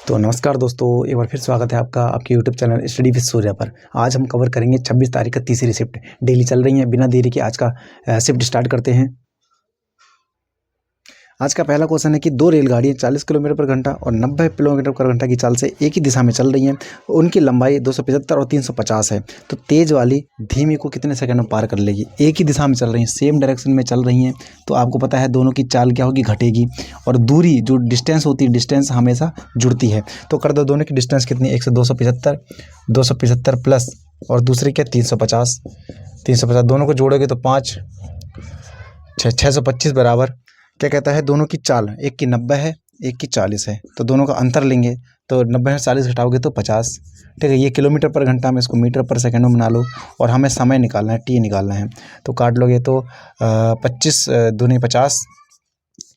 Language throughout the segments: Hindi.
तो नमस्कार दोस्तों, एक बार फिर स्वागत है आपका आपके YouTube channel study with Surya पर। आज हम कवर करेंगे 26 तारीख का तीसरी शिफ्ट डेली चल रही है। बिना देरी के आज का शिफ्ट स्टार्ट करते हैं। आज का पहला क्वेश्चन है कि दो रेलगाड़ियाँ 40 किलोमीटर पर घंटा और 90 किलोमीटर पर घंटा की चाल से एक ही दिशा में चल रही हैं। उनकी लंबाई 275 और 350 है। तो तेज़ वाली धीमी को कितने सेकंड में पार कर लेगी? एक ही दिशा में चल रही हैं, सेम डायरेक्शन में चल रही हैं, तो आपको पता है दोनों की चाल क्या होगी, घटेगी। और दूरी जो डिस्टेंस होती है, डिस्टेंस हमेशा जुड़ती है। तो कर दो, दोनों की डिस्टेंस कितनी है? 275 प्लस और दूसरी क्या, 350 दोनों को जोड़ोगे तो 5 625 बराबर क्या कहता है, दोनों की चाल, एक की 90 है, एक की 40 है, तो दोनों का अंतर लेंगे तो 90 से 40 घटाओगे तो 50। ठीक है, ये किलोमीटर पर घंटा में, इसको मीटर पर सेकंड में बना लो। और हमें समय निकालना है, टी निकालना है। तो काट लोगे तो 25 दूनी 50,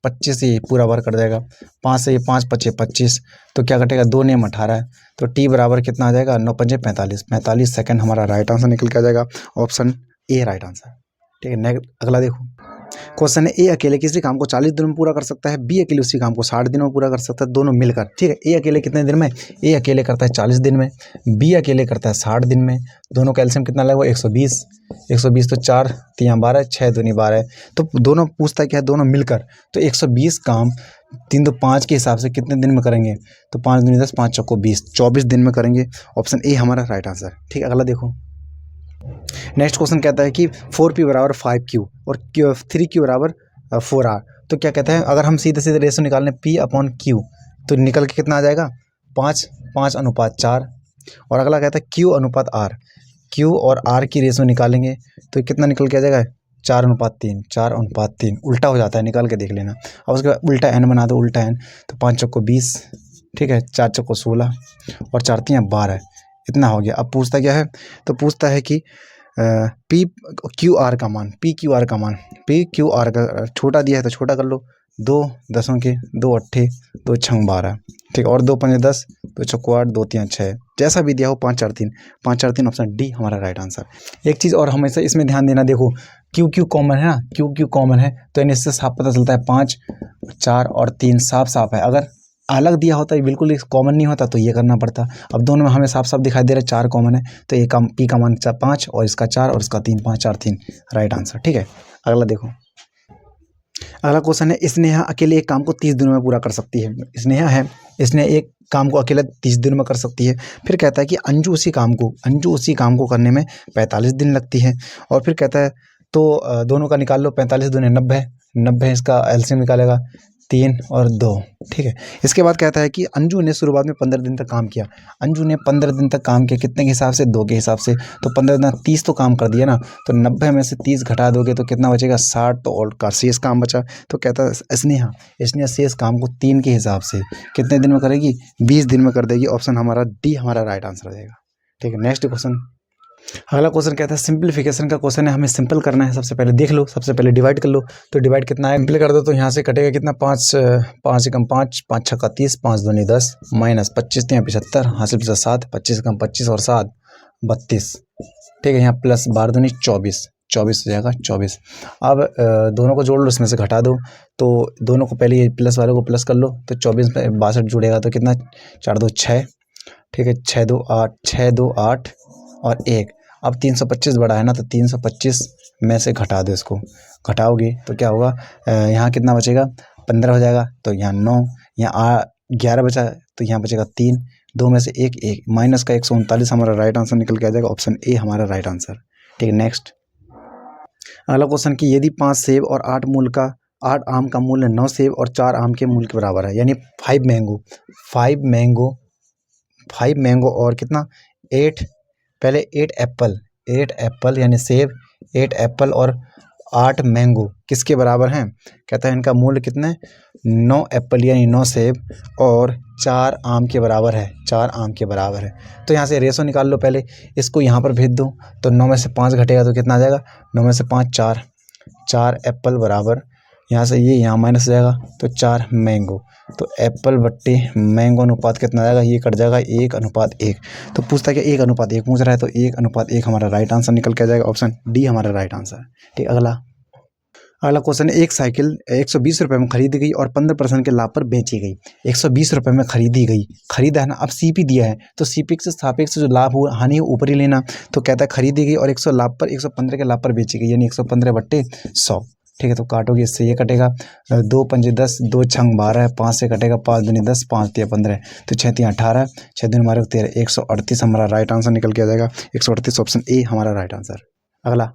25 ये पूरा बार कर जाएगा। 5 से ये 5 पचे 25, तो क्या कटेगा, 2 नेम 18 है। तो टी बराबर कितना आ जाएगा, 9 पंजे 45 सेकंड हमारा राइट आंसर निकल के आ जाएगा। Option A right answer. ठीक है, नेक्स्ट अगला देखो। क्वेश्चन है, ए अकेले किसी काम को 40 दिनों में पूरा कर सकता है, बी अकेले उसी काम को 60 दिनों में पूरा कर सकता है, दोनों मिलकर। ठीक है, ए अकेले कितने दिन में? ए अकेले करता है 40 दिन में, बी अकेले करता है 60 दिन में। दोनों का एलसीएम कितना लगेगा? 120 तो 4 3 12, 6 दूनी 12। तो दोनों पूछता है क्या है, दोनों मिलकर। तो 120 काम 3 2 5 के हिसाब से कितने दिन में करेंगे? तो 5 दूनी 10, 5 चौको 20, 24 दिन में करेंगे। ऑप्शन ए हमारा राइट आंसर। ठीक है, अगला देखो। नेक्स्ट क्वेश्चन कहता है कि 4p बराबर 5q और 3q बराबर 4r। तो क्या कहता है, अगर हम सीधे सीधे रेशो निकालने p/q तो निकल के कितना आ जाएगा? 5:4। और अगला कहता है q/r, q और r की रेशो निकालेंगे तो कितना निकल के आ जाएगा? 4:3। उल्टा हो जाता है, निकाल के देख लेना। और उसके बाद उल्टा n बना दो, उल्टा n, तो 5 चौको 20, ठीक है, 4 चौको 16 और 4 3 12, इतना हो गया। अब पूछता क्या है, तो पूछता है कि पी क्यू आर का मान, पी क्यू आर का छोटा दिया है तो छोटा कर लो। 2 दसों के 2 अट्ठे 2 छंग 12, ठीक। और 2 पंजे 10, 2 चौको 8, 2 3 6, जैसा भी दिया हो 5 4 3। ऑप्शन डी हमारा राइट आंसर। एक चीज़ और हमेशा इसमें ध्यान देना, देखो क्यू कॉमन है ना, क्यू कॉमन है तो इन्हें इससे साफ पता चलता है 5 4 और 3 साफ है। अगर अलग दिया होता है, बिल्कुल कॉमन नहीं होता, तो ये करना पड़ता। अब दोनों में हमें साफ साफ दिखाई दे रहा है 4 कॉमन है, तो एक पी का मान 5 और इसका 4 और इसका 3, 5 4 3 राइट आंसर। ठीक है, अगला देखो। अगला क्वेश्चन है, स्नेहा अकेले एक काम को 30 दिनों में पूरा कर सकती है। स्नेहा एक काम को अकेले 30 दिनों में कर सकती है। फिर कहता है कि अंजू उसी काम को करने में 45 दिन लगती है। और फिर कहता है तो दोनों का निकाल लो, 45 दूने 90, इसका एलसीएम निकालेगा 3 और 2। ठीक है, इसके बाद कहता है कि अंजू ने शुरुआत में 15 दिन तक काम किया। अंजू ने 15 दिन तक काम किया, कितने के हिसाब से? 2 के हिसाब से। तो 15 दिन 30 तो काम कर दिया ना, तो 90 में से 30 घटा दोगे तो कितना बचेगा? 60। तो और का शेष काम बचा। तो कहता है स्नेहा शेष काम को 3 के हिसाब से कितने दिन में करेगी? 20 दिन में कर देगी। ऑप्शन हमारा डी हमारा राइट आंसर रहेगा। ठीक है, नेक्स्ट क्वेश्चन। अगला क्वेश्चन कहता है सिंपलीफिकेशन का क्वेश्चन है, हमें सिंपल करना है। सबसे पहले देख लो, सबसे पहले डिवाइड कर लो। तो डिवाइड कितना है, सिंपल कर दो तो यहाँ से कटेगा कितना? 5 5 एकम 5, 5 छक्का 30, 5 दूनी 10, माइनस 25 3 75, हासिल 7, 25 एकम 25 और 7 32। ठीक है, यहाँ प्लस 12 दूनी 24 हो जाएगा 24। अब दोनों को जोड़ लो, उसमें से घटा दो। तो दोनों को पहले ये प्लस वाले को प्लस कर लो, तो 24 में 62 जुड़ेगा तो कितना? 4 2 6। ठीक है, 6 2 8 और 1। अब 325 बड़ा है ना, तो 325 में से घटा दो, इसको घटाओगे तो क्या होगा? यहाँ कितना बचेगा? 15 हो जाएगा। तो यहाँ 9, यहाँ 11 बचा, तो यहाँ बचेगा 3, 2 में से 1 माइनस का 139 हमारा राइट आंसर निकल के आ जाएगा। ऑप्शन ए हमारा राइट आंसर। ठीक है, नेक्स्ट अगला क्वेश्चन कि यदि 5 सेब और 8 आम का मूल्य 9 सेब और 4 आम के मूल्य के बराबर है, यानी 5 मैंगो और कितना? 8 पहले 8 एप्पल यानी सेब, 8 एप्पल और 8 मैंगो किसके बराबर हैं? कहता है इनका मूल्य कितना है? 9 एप्पल यानी 9 सेब और 4 आम के बराबर है, 4 आम के बराबर है। तो यहाँ से रेशो निकाल लो, पहले इसको यहाँ पर भेज दो। तो 9 में से 5 घटेगा तो कितना आ जाएगा? 9 में से 5 4 एप्पल बराबर, यहाँ से ये यहाँ माइनस हो जाएगा तो 4 मैंगो। तो एप्पल बट्टे मैंगो अनुपात कितना आ जाएगा? ये कट जाएगा 1:1। तो पूछता है कि 1:1 पूछ रहा है, तो 1:1 हमारा राइट आंसर निकल के आ जाएगा। ऑप्शन डी हमारा राइट आंसर। ठीक, अगला क्वेश्चन है, एक साइकिल 120 रुपये में खरीदी गई और 15% के लाभ पर बेची गई। 120 रुपये में खरीदी गई, खरीदा है ना, अब सीपी दिया है तो सीपी से सापेक्ष जो लाभ हुआ हानि है ऊपर ही लेना। तो कहता है खरीदी गई और 100 लाभ पर 115 के लाभ पर बेची गई, यानी 115/100। ठीक है, तो काटोगे इससे ये कटेगा 2 पंजे 10, 2 छंग 12, 5 से कटेगा 5 दूनी 10, 5 तिया 15, तो 6 तिया 18, 6 दूनी हमारे 13, 138 हमारा राइट आंसर निकल के आ जाएगा। 138 ऑप्शन ए हमारा राइट आंसर। अगला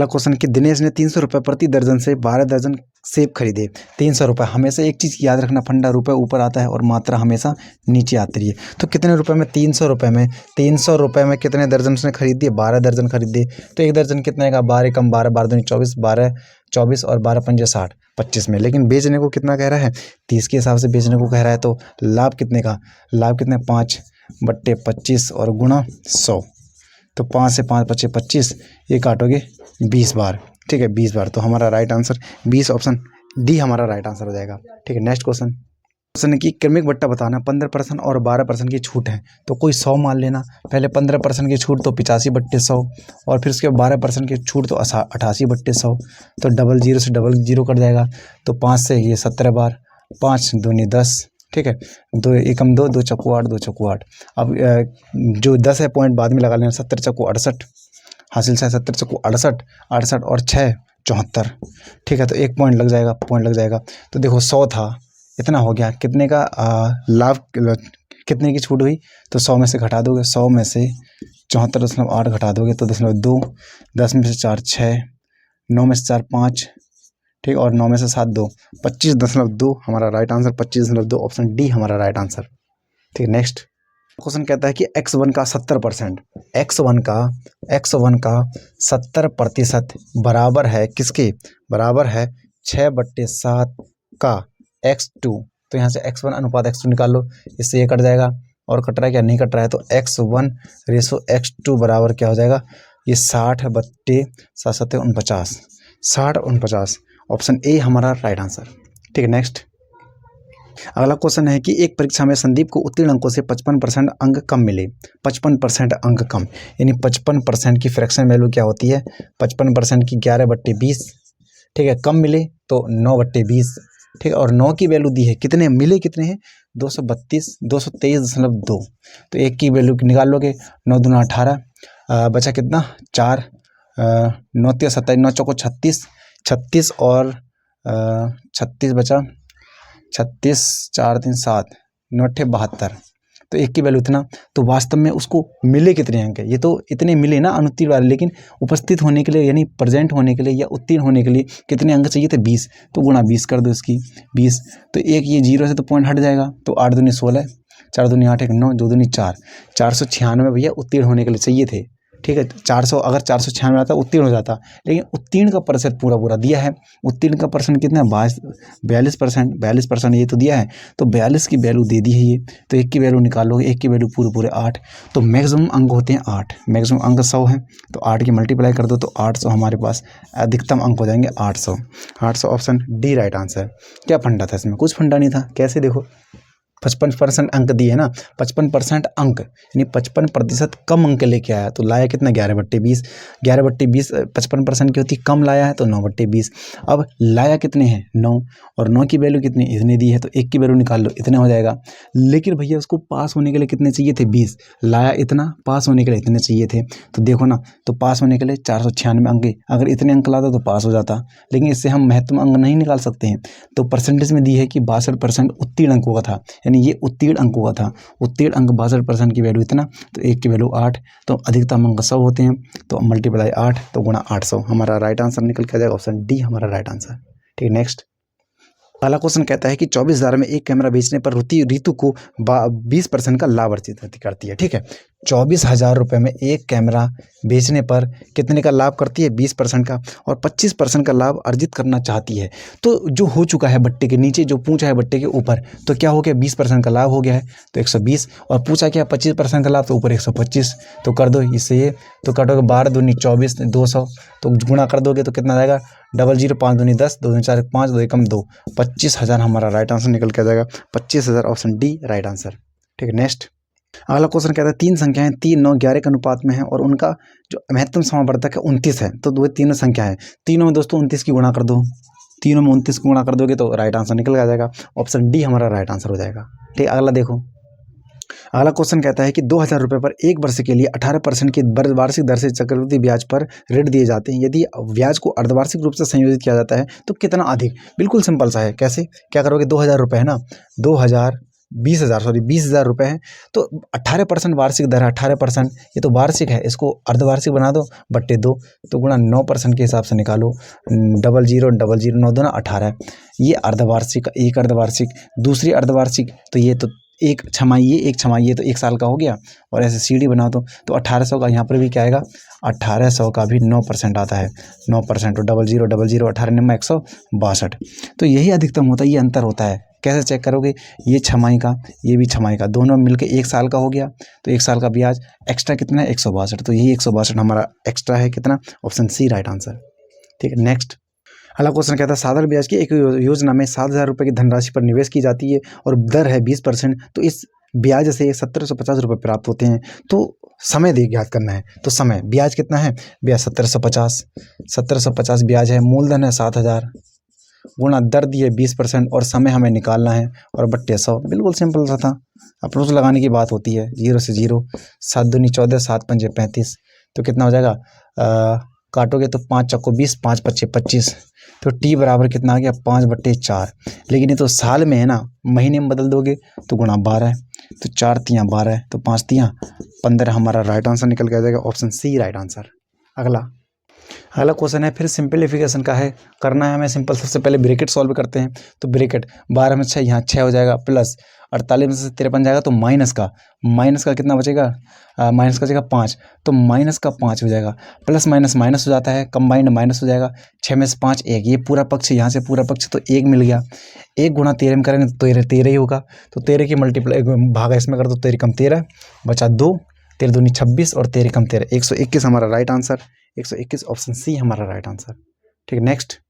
क्वेश्चन कि दिनेश ने 300 रुपये प्रति दर्जन से 12 दर्जन सेब खरीदे। 300 रुपये, हमेशा एक चीज़ याद रखना, फंडा रुपये ऊपर आता है और मात्रा हमेशा नीचे आती है। तो कितने रुपए में, 300 रुपये में, 300 रुपये में कितने दर्जन उसने खरीद दिए, 12 दर्जन खरीद दिए। तो एक दर्जन कितने का, 12 कम 12, 12 दूनी 24, 12 24 और 12 पंजे 60, 25 में। लेकिन बेचने को कितना कह रहा है, 30 के हिसाब से बेचने को कह रहा है। तो लाभ कितने का, लाभ कितने, 5/25 और गुणा 100, तो 5 से 5 बचे 25, ये काटोगे 20 बार। ठीक है, 20 बार, तो हमारा राइट आंसर 20 ऑप्शन डी हमारा राइट आंसर हो जाएगा। ठीक है, नेक्स्ट क्वेश्चन है कि क्रमिक बट्टा बताना, 15% और 12% की छूट है। तो कोई 100 मान लेना, पहले 15% की छूट तो 85/100 और फिर उसके 12% की छूट तो 88/100। तो डबल जीरो से डबल जीरो कट जाएगा, तो 5 से ये 17 बार, 5 दूनी 10। ठीक है, 2 एकम 2, 2 चक्कू 8, 2 चक्कू 8। अब जो 10 है पॉइंट बाद में लगा लेना, 70 चक्कू 68 हासिल से, 70 चक्कू 68, 68 और 6 74। ठीक है, तो 1 पॉइंट लग जाएगा, पॉइंट लग जाएगा। तो देखो 100 था, इतना हो गया, कितने का लाभ, कितने की छूट हुई, तो 100 में से घटा दोगे, 100 में से 74.8 घटा दोगे तो 0.2, 10 में से 4 6, 9 में से 4 5, ठीक, और 9 में से 7 2, 25.2 हमारा राइट आंसर, 25.2 ऑप्शन डी हमारा राइट आंसर। ठीक है, नेक्स्ट क्वेश्चन कहता है कि x1 का 70%, x1 का 70% बराबर है किसके, बराबर है 6/7 का x2। तो यहाँ से x1 अनुपात x2 निकाल लो, इससे ये कट जाएगा, और कट रहा है क्या, नहीं कट रहा है, तो x1 रेशो x2 बराबर क्या हो जाएगा, ये 60/7 49, 60 49 ऑप्शन ए हमारा राइट आंसर। ठीक है, नेक्स्ट अगला क्वेश्चन है कि एक परीक्षा में संदीप को उत्तीर्ण अंकों से 55% अंक कम मिले। 55% अंक कम, यानी 55% की फ्रैक्शन वैल्यू क्या होती है, 55% की 11/20। ठीक है, कम मिले तो 9/20। ठीक है, और 9 की वैल्यू दी है, कितने मिले, कितने हैं, 223.2। तो एक की वैल्यू निकाल लोगे, 9 दूना 18, बचा कितना 4, 9 तिया 27, 9 चौको 36, 36 और 36 बचा, 36 4 3 7, 9 72। तो एक की वैल्यू इतना, तो वास्तव में उसको मिले कितने अंक है, ये तो इतने मिले ना अनुत्तीर्ण वाले, लेकिन उपस्थित होने के लिए यानी प्रेजेंट होने के लिए या उत्तीर्ण होने के लिए कितने अंक चाहिए थे, 20। तो गुणा 20 कर दो इसकी, 20। तो एक ये 0 से तो पॉइंट हट जाएगा, तो 8 दूनी 16, 4 दूनी 8, 1 9, 2 दूनी 4, 496 भैया उत्तीर्ण होने के लिए चाहिए थे। ठीक है, 400 अगर 496 आता उत्तीर्ण हो जाता, लेकिन उत्तीर्ण का प्रतिशत पूरा दिया है। उत्तीर्ण का परसेंट कितना है, 42%, ये तो दिया है, तो 42 की वैल्यू दे दी है ये। तो एक की वैल्यू निकालोगे, एक की वैल्यू पूरे 8, तो मैक्सिमम अंक होते हैं 8, मैक्सिमम अंक 100 है, तो 8 की मल्टीप्लाई कर दो तो 800 हमारे पास अधिकतम अंक हो जाएंगे 800। 800 ऑप्शन डी राइट आंसर। क्या फंडा था इसमें, कुछ फंडा नहीं था, कैसे देखो 55% अंक दिए है ना, 55% अंक यानी 55% कम अंक लेके आया, तो लाया कितना 11/20, 11/20 55% की होती, कम लाया है तो 9/20। अब लाया कितने हैं 9, और 9 की वैल्यू कितनी इतनी दी है, तो एक की वैल्यू निकाल लो, इतना हो जाएगा। लेकिन भैया उसको पास होने के लिए कितने चाहिए थे, 20, लाया इतना, पास होने के लिए इतने चाहिए थे। तो देखो ना, तो पास होने के लिए 496 अंक, अगर इतने अंक लाता तो पास हो जाता, लेकिन इससे हम महत्तम अंक नहीं निकाल सकते हैं। तो परसेंटेज में दी है कि 62% उत्तीर्ण अंकों का था, ये उत्तीर्ण अंकों का था, उत्तीर्ण अंक 62% की वैल्यू इतना, तो एक की वैल्यू 8, तो अधिकतम अंक 100 होते हैं, तो मल्टीप्लाई 8 तो गुणा 800 हमारा राइट आंसर निकल के आ जाएगा, ऑप्शन डी हमारा राइट आंसर। ठीक, नेक्स्ट अगला क्वेश्चन कहता है कि 24,000 में एक कैमरा बेचने पर ऋतु को 20% का लाभ अर्जित करती है। ठीक है, 24,000 रुपये में एक कैमरा बेचने पर कितने का लाभ करती है, 20% का, और 25% का लाभ अर्जित करना चाहती है। तो जो हो चुका है बट्टे के नीचे, जो पूछा है बट्टे के ऊपर, तो क्या हो गया, 20% का लाभ हो गया है, तो 120, और पूछा क्या 25% का लाभ, तो ऊपर 125। तो कर दो इससे ये, तो कटोगे 12 दूनी 24, 200, तो गुणा कर दोगे तो कितना जाएगा, 00 5 दूनी 10, 2 दूनी 4 5, 2 एकम 2, 25,000 हमारा राइट आंसर निकल के आ जाएगा, 25,000 ऑप्शन डी राइट आंसर। ठीक है, नेक्स्ट अगला क्वेश्चन कहता है तीन संख्याएं 3, 9, 11 के अनुपात में है और उनका जो महत्तम समावर्तक है 29 है। तो वो तीनों संख्या है, तीनों में दोस्तों 29 की गुणा कर दो, तीनों में 29 की गुणा कर दोगे तो राइट आंसर निकल आ जाएगा। ऑप्शन डी हमारा राइट आंसर हो जाएगा। ठीक, अगला देखो। अगला क्वेश्चन कहता है कि 2,000 रुपये पर 1 वर्ष के लिए 18% की वार्षिक दर से चक्रवृद्धि ब्याज पर ऋण दिए जाते हैं। यदि ब्याज को अर्धवार्षिक रूप से संयोजित किया जाता है तो कितना अधिक? बिल्कुल सिंपल सा है। कैसे? क्या करोगे? 2,000 रुपये है ना, 20,000 रुपये है तो 18% वार्षिक दर है, 18% ये तो वार्षिक है, इसको अर्धवार्षिक बना दो, बट्टे 2 तो गुणा 9% के हिसाब से निकालो। 00 9 दूना 18, ये अर्धवार्षिक, एक अर्धवार्षिक, दूसरी अर्धवार्षिक, तो ये तो एक छमाही, ये एक छमाही, ये तो 1 साल का हो गया। और ऐसे सीढ़ी बना दो तो 1800 का यहाँ पर भी क्या आएगा? 1800 का भी 9% आता है, 9% तो 00 18 9 162। तो यही अधिकतम होता है, ये अंतर होता है। कैसे चेक करोगे? ये छमाही का, ये भी छमाही का, दोनों मिलके 1 साल का हो गया तो 1 साल का ब्याज एक्स्ट्रा कितना है? 162। तो यही 162 हमारा एक्स्ट्रा है, कितना? Option C right answer. ठीक है, नेक्स्ट। अगला क्वेश्चन कहता है साधारण ब्याज की एक योजना में 7,000 रुपये की धनराशि पर निवेश की जाती है और दर है 20%, तो इस ब्याज से 1,750 रुपये प्राप्त होते हैं। तो समय दे ज्ञात करना है। तो समय, ब्याज कितना है? ब्याज 1,750 ब्याज है, मूलधन है 7,000, गुणा दर दी है 20% और समय हमें निकालना है और बट्टे 100। बिल्कुल सिंपल सा था। अप्रोच लगाने की बात होती है, 0 से 0, 7 दूनी 14, 7 पंजे 35, तो कितना हो जाएगा? काटोगे तो 5 चक्को 20, 5 पच्चे 25, तो टी बराबर कितना आ गया? 5/4। लेकिन ये तो साल में है ना, महीने में बदल दोगे तो गुणा 12, तो 4 तियाँ 12, तो 5 तियाँ 15 हमारा राइट आंसर निकल के आ जाएगा। Option C right answer. अगला क्वेश्चन है फिर सिंपलीफिकेशन का है, करना है हमें सिंपल। सबसे पहले ब्रैकेट सॉल्व करते हैं। तो ब्रैकेट 12 में 6, यहाँ 6 हो जाएगा, प्लस 48 में से 53 जाएगा तो माइनस का कितना बचेगा? माइनस का बचेगा 5, तो माइनस का 5 हो जाएगा, प्लस माइनस माइनस हो जाता है, कंबाइंड माइनस हो जाएगा। 6 में से 5 1, ये पूरा पक्ष, यहाँ से पूरा पक्ष, तो 1 मिल गया। 1 गुणा 13 में करेंगे तो 13 ही होगा, तो 13 की मल्टीप्लाई भागा इसमें कर दो, 13 कम 13 बचा 2, 13 दूनी 26 और 13 कम 13 121 हमारा राइट आंसर। 121 ऑप्शन सी हमारा राइट आंसर। ठीक है, नेक्स्ट।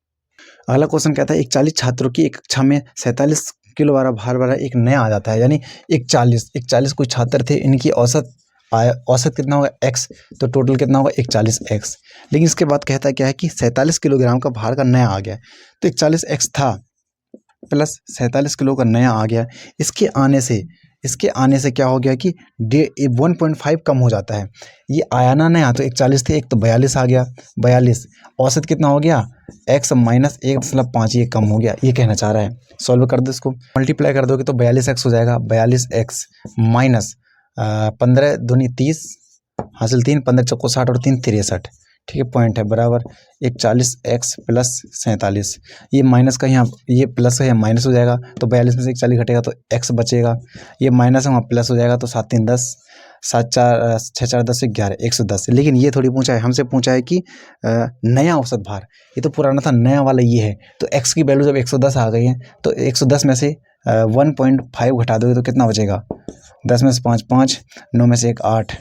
अगला क्वेश्चन कहता है 41 छात्रों की एक कक्षा में 47 किलो वाला भार वाला एक नया आ जाता है, यानी 41 कोई छात्र थे, इनकी औसत कितना होगा? x, तो टोटल कितना होगा? 41x। लेकिन इसके बाद कहता है क्या है कि 47 किलोग्राम का भार का नया आ गया, तो 41x था प्लस 47 किलो का नया आ गया। इसके आने से क्या हो गया कि 1.5 कम हो जाता है। ये आया ना नया, तो 41 थे, एक तो 42 आ गया, 42 औसत कितना हो गया? x माइनस 1.5, ये कम हो गया, ये कहना चाह रहा है। सॉल्व कर दो इसको, मल्टीप्लाई कर दोगे तो 42x हो जाएगा, 42x माइनस 15 दूनी 30 हासिल 3, 15 चौको 60 और 3 63। ठीक है, पॉइंट है बराबर 41x प्लस 47। ये माइनस का यहाँ, ये प्लस है, माइनस हो जाएगा, तो 42 में से 41 घटेगा तो x बचेगा। ये माइनस है, वहाँ प्लस हो जाएगा, तो 7 3 10, 7 4 6 4 10 11 110। लेकिन ये थोड़ी पूछा है, हमसे पूछा है कि नया औसत भार, ये तो पुराना था, नया वाला ये है। तो x की वैल्यू जब 110 आ गई है तो 110 में से 1.5 घटा दोगे तो कितना बचेगा? 10 में से 5 5, 9 में से 1 8,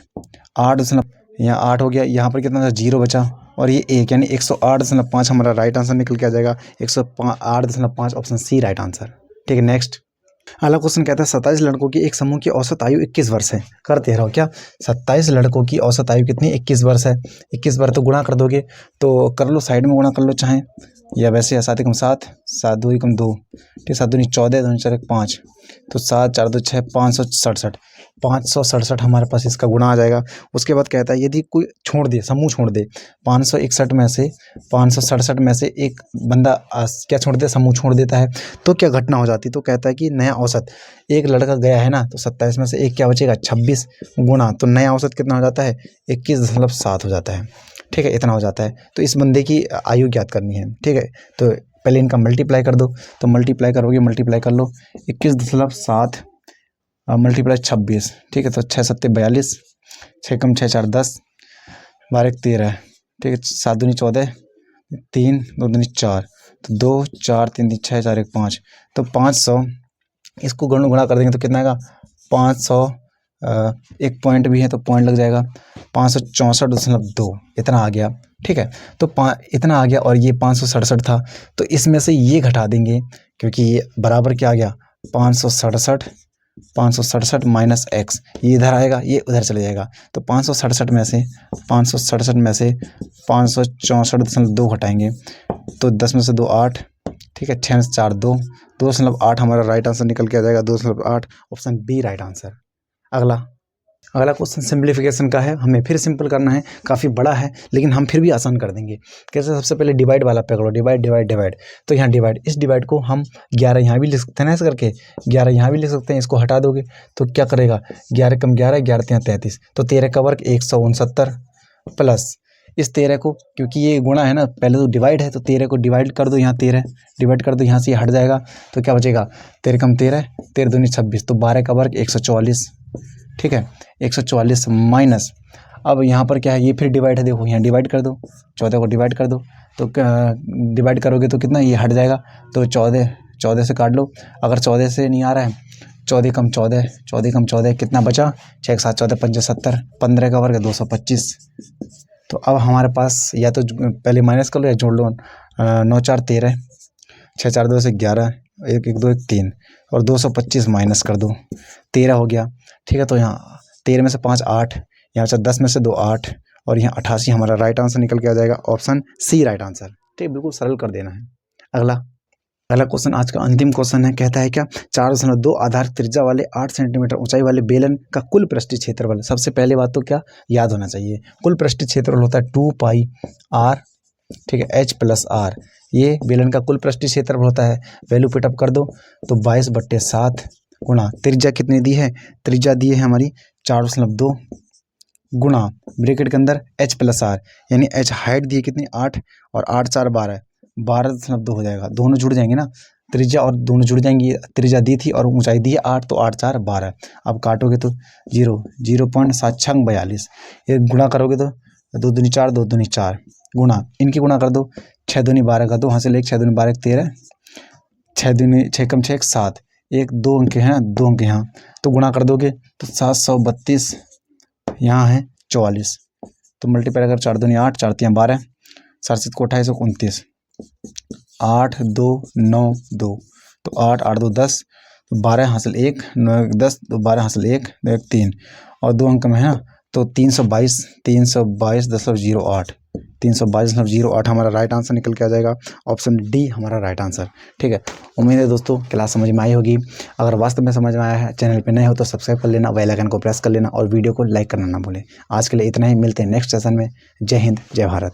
8 यहाँ 8 हो गया, यहाँ पर कितना था? 0 बचा और ये 1, यानी 108.5 हमारा राइट आंसर निकल के आ जाएगा। 108.5 ऑप्शन सी राइट आंसर। ठीक है, नेक्स्ट। अगला क्वेश्चन कहता है 27 लड़कों की एक समूह की औसत आयु 21 वर्ष है। करते रहो क्या? 27 लड़कों की औसत आयु कितनी? 21 वर्ष है। 21 बार तो गुणा कर दोगे तो कर लो, साइड में गुणा कर लो चाहे, या वैसे 7 एकम 7, 7 2 एकम 2, ठीक, 7 दूनी 14, 2 4 5, तो 7 4 2 6 567, 567 हमारे पास इसका गुणा आ जाएगा। उसके बाद कहता है यदि कोई छोड़ दे, समूह छोड़ दे, 561 में से 567 में से एक बंदा क्या छोड़ दे? समूह छोड़ देता है, तो क्या घटना हो जाती? तो कहता है कि नया औसत, एक लड़का गया है ना, तो 27 में से एक क्या बचेगा? 26 गुणा, तो नया औसत कितना हो जाता है? 21.7 हो जाता है। ठीक है, इतना हो जाता है। तो इस बंदे की आयु ज्ञात करनी है। ठीक है, तो पहले इनका मल्टीप्लाई कर दो, तो मल्टीप्लाई करोगे, मल्टीप्लाई कर लो, 21.7 मल्टीप्लाई 26। ठीक है, तो 6 7 42, 6 कम 6 4 10, 12 1 13। ठीक है, 7 दूनी 14, 3 2 दूनी 4, तो 2 4 3 3 6 4 1 5, तो 500, इसको गुणा कर देंगे तो कितना आएगा? 500, एक पॉइंट भी है तो पॉइंट लग जाएगा, 564.2 इतना आ गया। ठीक है, तो इतना आ गया और ये 567 था, तो इसमें से ये घटा देंगे क्योंकि ये बराबर क्या आ गया? 567 567 माइनस एक्स, ये इधर आएगा, ये उधर चले जाएगा। तो 567 में से 564.2 घटाएंगे तो 10 में से 2 8, ठीक है, 6 में से 4 2, 2.8 हमारा राइट आंसर निकल के आ जाएगा, 2.8, ऑप्शन बी राइट आंसर। अगला क्वेश्चन सिंप्लीफिकेशन का है, हमें फिर सिंपल करना है, काफ़ी बड़ा है लेकिन हम फिर भी आसान कर देंगे। कैसे? सबसे पहले डिवाइड वाला पकड़ो, डिवाइड। तो यहाँ डिवाइड, इस डिवाइड को हम 11 यहाँ भी लिख सकते हैं ना, ऐसे करके 11 यहाँ भी लिख सकते हैं। इसको हटा दोगे तो क्या करेगा, 11 कम 11, 11 3 33, तो 13 का वर्ग 169 प्लस इस 13 को, क्योंकि ये गुणा है ना, पहले तो डिवाइड है, तो 13 को डिवाइड कर दो, यहाँ 13 डिवाइड कर दो, यहाँ से हट जाएगा तो क्या बचेगा, 13 कम 13, 13 दूनी 26, तो 12 का वर्ग 144, ठीक है, 144 माइनस, अब यहाँ पर क्या है, ये फिर डिवाइड है, देखो यहाँ डिवाइड कर दो, 14 को डिवाइड कर दो, तो डिवाइड करोगे तो कितना, ये हट जाएगा, तो 14 से काट लो। अगर 14 से नहीं आ रहा है, 14 कम 14 कितना बचा, 6 7 14 75, 15 का वर्ग 225। तो अब हमारे पास या तो पहले माइनस कर लो या जोड़ लो, 9 4 13, 6 4 2 से 11, 1 1 2 1 3 और 225 माइनस कर दो, 13 हो गया, ठीक है। तो यहाँ 13 में से 5 8, यहाँ से 10 में से 2 8 और यहाँ 88 हमारा राइट आंसर निकल के आ जाएगा, ऑप्शन सी राइट आंसर। ठीक, बिल्कुल सरल कर देना है। अगला क्वेश्चन, आज का अंतिम क्वेश्चन है, कहता है क्या, 4.2 आधार त्रिज्या वाले 8 सेंटीमीटर ऊंचाई वाले बेलन का कुल पृष्ठीय क्षेत्रफल। सबसे पहले बात तो क्या याद होना चाहिए, कुल पृष्ठीय क्षेत्रफल होता है 2 पाई r, ठीक है, h प्लस r, ये बेलन का कुल पृष्ठीय क्षेत्रफल होता है। वैल्यू पुटअप कर दो तो 22/7 गुणा त्रिज्या कितनी दी है, त्रिज्या दी है हमारी 4.2 गुणा ब्रैकेट के अंदर h प्लस r, यानी h हाइट दी है कितनी 8 और 8 4 12, 12.2 हो जाएगा, दोनों जुड़ जाएंगे ना, त्रिज्या और दोनों जुड़ जाएंगी, त्रिज्या दी थी और ऊंचाई दी है 8, तो 8 4 12, अब काटोगे तो 0.7642, ये गुणा करोगे तो 2 दूनी 4 2 दूनी 4 गुणा, इनकी गुणा कर दो, 6 दूनी 12 का 2, यहाँ से ले 6 दूनी 12 13, 6 दूनी 6 कम 6 7, 1 2 अंक है, 2 अंक यहाँ, तो गुणा कर दोगे तो 732, यहाँ है 44, तो मल्टीप्लाई अगर 4 दूनी 8 4 3 12, 7 7 को 28 29, 8 2 9 2, तो 8 8 2 10, तो 12 हासिल 1 9 1 10, तो 12 हासिल 1 9 1 3 और 2 अंक में है ना, तो 322 322.08, 322.08 हमारा राइट आंसर निकल के आ जाएगा, ऑप्शन डी हमारा राइट आंसर। ठीक है, उम्मीद है दोस्तों क्लास समझ में आई होगी। अगर वास्तव में समझ में आया है, चैनल पे नए हो तो सब्सक्राइब कर लेना, बेल आइकन को प्रेस कर लेना और वीडियो को लाइक करना ना भूलें। आज के लिए इतना ही, मिलते हैं नेक्स्ट सेशन में। जय हिंद, जय भारत।